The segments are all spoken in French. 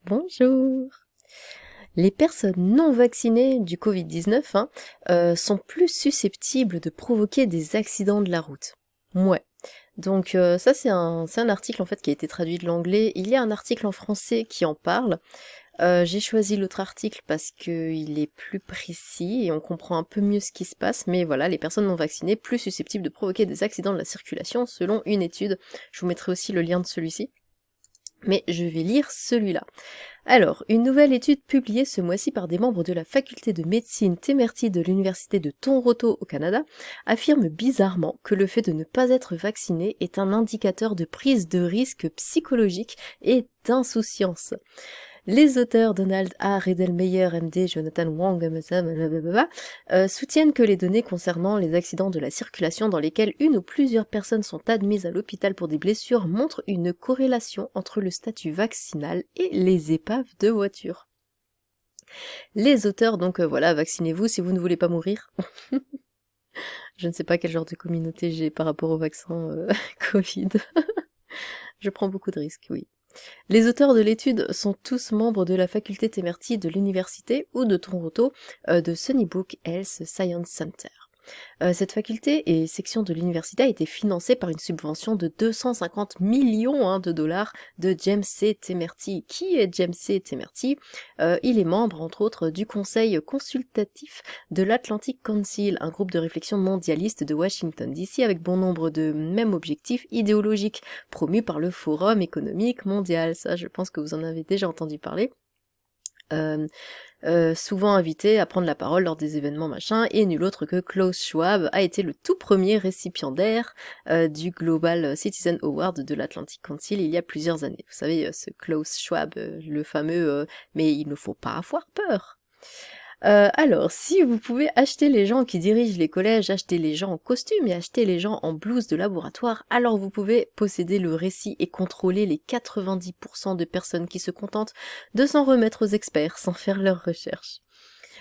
Bonjour. Les personnes non vaccinées du Covid-19 sont plus susceptibles de provoquer des accidents de la route. Ouais. Donc ça c'est un article en fait qui a été traduit de l'anglais. Il y a un article en français qui en parle. J'ai choisi l'autre article parce qu'il est plus précis et on comprend un peu mieux ce qui se passe. Mais voilà, les personnes non vaccinées plus susceptibles de provoquer des accidents de la circulation selon une étude. Je vous mettrai aussi le lien de celui-ci. Mais je vais lire celui-là. Alors, une nouvelle étude publiée ce mois-ci par des membres de la faculté de médecine Temerty de l'université de Toronto au Canada affirme bizarrement que le fait de ne pas être vacciné est un indicateur de prise de risque psychologique et d'insouciance. Les auteurs Donald A. Redelmeyer, MD, Jonathan Wang, soutiennent que les données concernant les accidents de la circulation dans lesquels une ou plusieurs personnes sont admises à l'hôpital pour des blessures montrent une corrélation entre le statut vaccinal et les épaves de voitures. Les auteurs, donc voilà, vaccinez-vous si vous ne voulez pas mourir. Je ne sais pas quel genre de communauté j'ai par rapport au vaccin Covid. Je prends beaucoup de risques, oui. Les auteurs de l'étude sont tous membres de la faculté Temerty de l'université ou de Toronto de Sunnybrook Health Science Center. Cette faculté et section de l'université a été financée par une subvention de 250 millions de dollars de James C. Temerty. Qui est James C. Temerty? Il est membre, entre autres, du conseil consultatif de l'Atlantic Council, un groupe de réflexion mondialiste de Washington DC avec bon nombre de mêmes objectifs idéologiques, promus par le Forum économique mondial. Ça, je pense que vous en avez déjà entendu parler. Souvent invité à prendre la parole lors des événements machin, et nul autre que Klaus Schwab a été le tout premier récipiendaire du Global Citizen Award de l'Atlantic Council il y a plusieurs années. Vous savez, ce Klaus Schwab, le fameux mais il ne faut pas avoir peur ». Alors, si vous pouvez acheter les gens qui dirigent les collèges, acheter les gens en costume et acheter les gens en blouse de laboratoire, alors vous pouvez posséder le récit et contrôler les 90% de personnes qui se contentent de s'en remettre aux experts sans faire leurs recherches.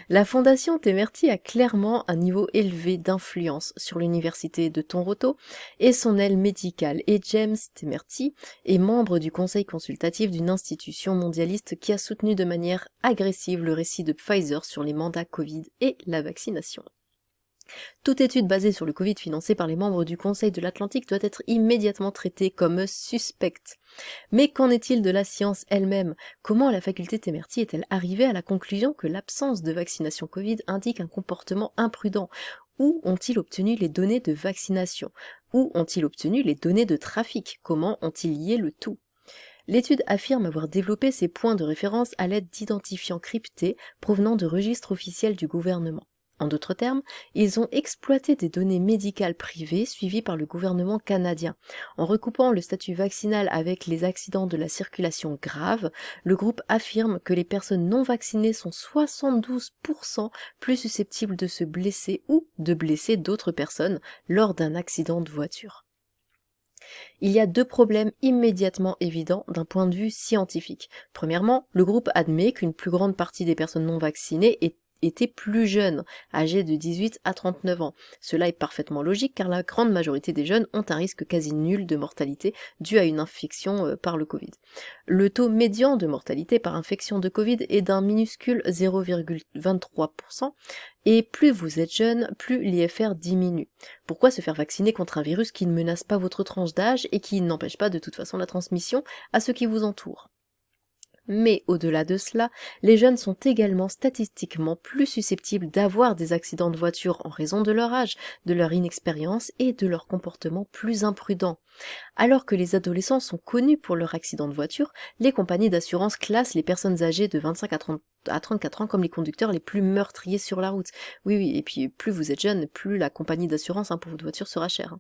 La fondation Temerty a clairement un niveau élevé d'influence sur l'université de Toronto et son aile médicale, et James Temerty est membre du conseil consultatif d'une institution mondialiste qui a soutenu de manière agressive le récit de Pfizer sur les mandats Covid et la vaccination. Toute étude basée sur le Covid financée par les membres du Conseil de l'Atlantique doit être immédiatement traitée comme suspecte. Mais qu'en est-il de la science elle-même? Comment la faculté Temerty est-elle arrivée à la conclusion que l'absence de vaccination Covid indique un comportement imprudent? Où ont-ils obtenu les données de vaccination? Où ont-ils obtenu les données de trafic? Comment ont-ils lié le tout? L'étude affirme avoir développé ces points de référence à l'aide d'identifiants cryptés provenant de registres officiels du gouvernement. En d'autres termes, ils ont exploité des données médicales privées suivies par le gouvernement canadien. En recoupant le statut vaccinal avec les accidents de la circulation graves, le groupe affirme que les personnes non vaccinées sont 72% plus susceptibles de se blesser ou de blesser d'autres personnes lors d'un accident de voiture. Il y a deux problèmes immédiatement évidents d'un point de vue scientifique. Premièrement, le groupe admet qu'une plus grande partie des personnes non vaccinées étaient plus jeunes, âgés de 18 à 39 ans. Cela est parfaitement logique car la grande majorité des jeunes ont un risque quasi nul de mortalité dû à une infection par le Covid. Le taux médian de mortalité par infection de Covid est d'un minuscule 0,23%, et plus vous êtes jeune, plus l'IFR diminue. Pourquoi se faire vacciner contre un virus qui ne menace pas votre tranche d'âge et qui n'empêche pas de toute façon la transmission à ceux qui vous entourent? Mais au-delà de cela, les jeunes sont également statistiquement plus susceptibles d'avoir des accidents de voiture en raison de leur âge, de leur inexpérience et de leur comportement plus imprudent. Alors que les adolescents sont connus pour leurs accidents de voiture, les compagnies d'assurance classent les personnes âgées de 25 à 34 ans comme les conducteurs les plus meurtriers sur la route. Oui, et puis plus vous êtes jeune, plus la compagnie d'assurance pour votre voiture sera chère.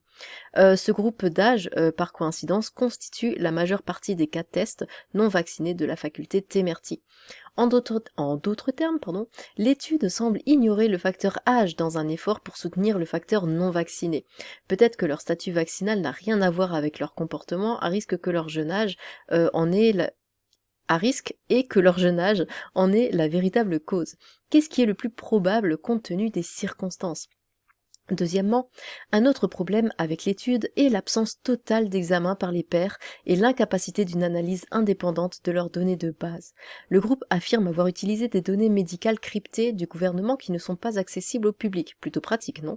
Ce groupe d'âge, par coïncidence, constitue la majeure partie des cas de tests non vaccinés de la faculté Temerty. En d'autres termes, l'étude semble ignorer le facteur âge dans un effort pour soutenir le facteur non vacciné. Peut-être que leur statut vaccinal n'a rien à voir avec leur comportement, à risque que leur jeune âge et que leur jeune âge en est la véritable cause. Qu'est-ce qui est le plus probable compte tenu des circonstances? Deuxièmement, un autre problème avec l'étude est l'absence totale d'examen par les pairs et l'incapacité d'une analyse indépendante de leurs données de base. Le groupe affirme avoir utilisé des données médicales cryptées du gouvernement qui ne sont pas accessibles au public. Plutôt pratique, non ?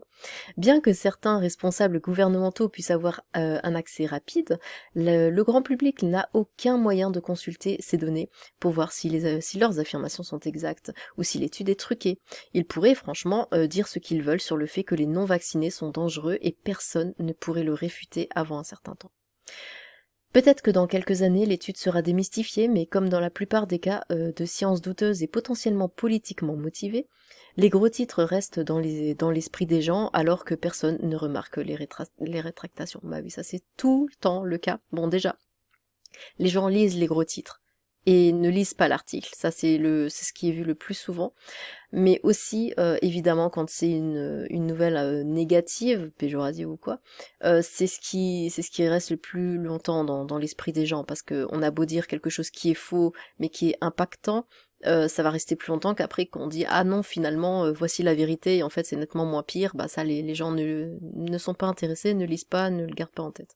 Bien que certains responsables gouvernementaux puissent avoir un accès rapide, le grand public n'a aucun moyen de consulter ces données pour voir si leurs affirmations sont exactes ou si l'étude est truquée. Ils pourraient franchement dire ce qu'ils veulent sur le fait que les non-vaccinés sont dangereux et personne ne pourrait le réfuter avant un certain temps. Peut-être que dans quelques années, l'étude sera démystifiée, mais comme dans la plupart des cas de sciences douteuses et potentiellement politiquement motivées, les gros titres restent dans l'esprit des gens alors que personne ne remarque les rétractations. Bah oui, ça c'est tout le temps le cas. Bon, déjà, les gens lisent les gros titres et ne lisent pas l'article. Ça c'est ce qui est vu le plus souvent. Mais aussi, évidemment, quand c'est une nouvelle négative, péjorative ou quoi, c'est ce qui reste le plus longtemps dans l'esprit des gens, parce que on a beau dire quelque chose qui est faux, mais qui est impactant, ça va rester plus longtemps qu'après qu'on dit ah non finalement voici la vérité et en fait c'est nettement moins pire, bah ça les gens ne sont pas intéressés, ne lisent pas, ne le gardent pas en tête.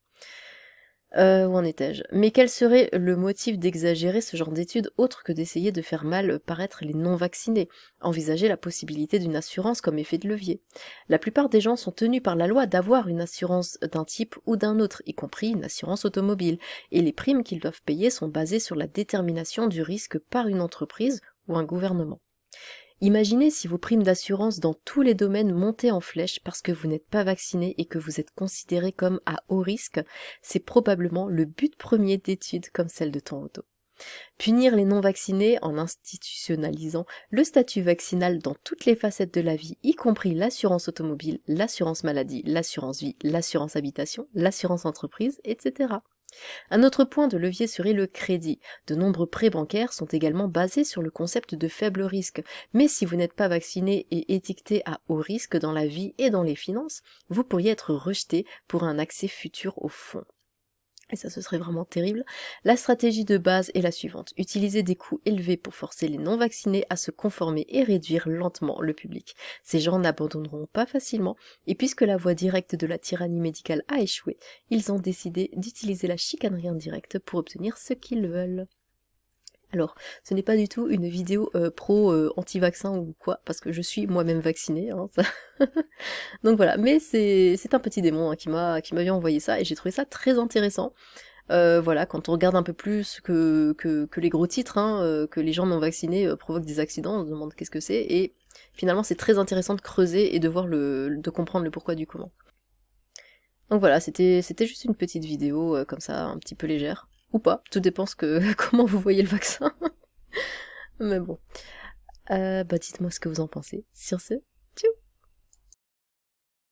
Où en étais-je ? Mais quel serait le motif d'exagérer ce genre d'études autre que d'essayer de faire mal paraître les non-vaccinés ? Envisager la possibilité d'une assurance comme effet de levier. La plupart des gens sont tenus par la loi d'avoir une assurance d'un type ou d'un autre, y compris une assurance automobile, et les primes qu'ils doivent payer sont basées sur la détermination du risque par une entreprise ou un gouvernement. Imaginez si vos primes d'assurance dans tous les domaines montaient en flèche parce que vous n'êtes pas vacciné et que vous êtes considéré comme à haut risque, c'est probablement le but premier d'études comme celle de ton auto. Punir les non-vaccinés en institutionnalisant le statut vaccinal dans toutes les facettes de la vie, y compris l'assurance automobile, l'assurance maladie, l'assurance vie, l'assurance habitation, l'assurance entreprise, etc. Un autre point de levier serait le crédit. De nombreux prêts bancaires sont également basés sur le concept de faible risque, mais si vous n'êtes pas vacciné et étiqueté à haut risque dans la vie et dans les finances, vous pourriez être rejeté pour un accès futur au fonds. Et ça, ce serait vraiment terrible. La stratégie de base est la suivante. Utiliser des coûts élevés pour forcer les non-vaccinés à se conformer et réduire lentement le public. Ces gens n'abandonneront pas facilement, et puisque la voie directe de la tyrannie médicale a échoué, ils ont décidé d'utiliser la chicanerie indirecte pour obtenir ce qu'ils veulent. Alors, ce n'est pas du tout une vidéo pro anti-vaccin ou quoi, parce que je suis moi-même vaccinée, hein, ça. Donc voilà, mais c'est un petit démon hein, qui m'avait envoyé ça, et j'ai trouvé ça très intéressant. Voilà, quand on regarde un peu plus que les gros titres, hein, que les gens non vaccinés provoquent des accidents, on se demande qu'est-ce que c'est, et finalement c'est très intéressant de creuser et de voir de comprendre le pourquoi du comment. Donc voilà, c'était juste une petite vidéo comme ça, un petit peu légère. Ou pas, tout dépend comment vous voyez le vaccin. Mais bon. Bah dites-moi ce que vous en pensez. Sur ce,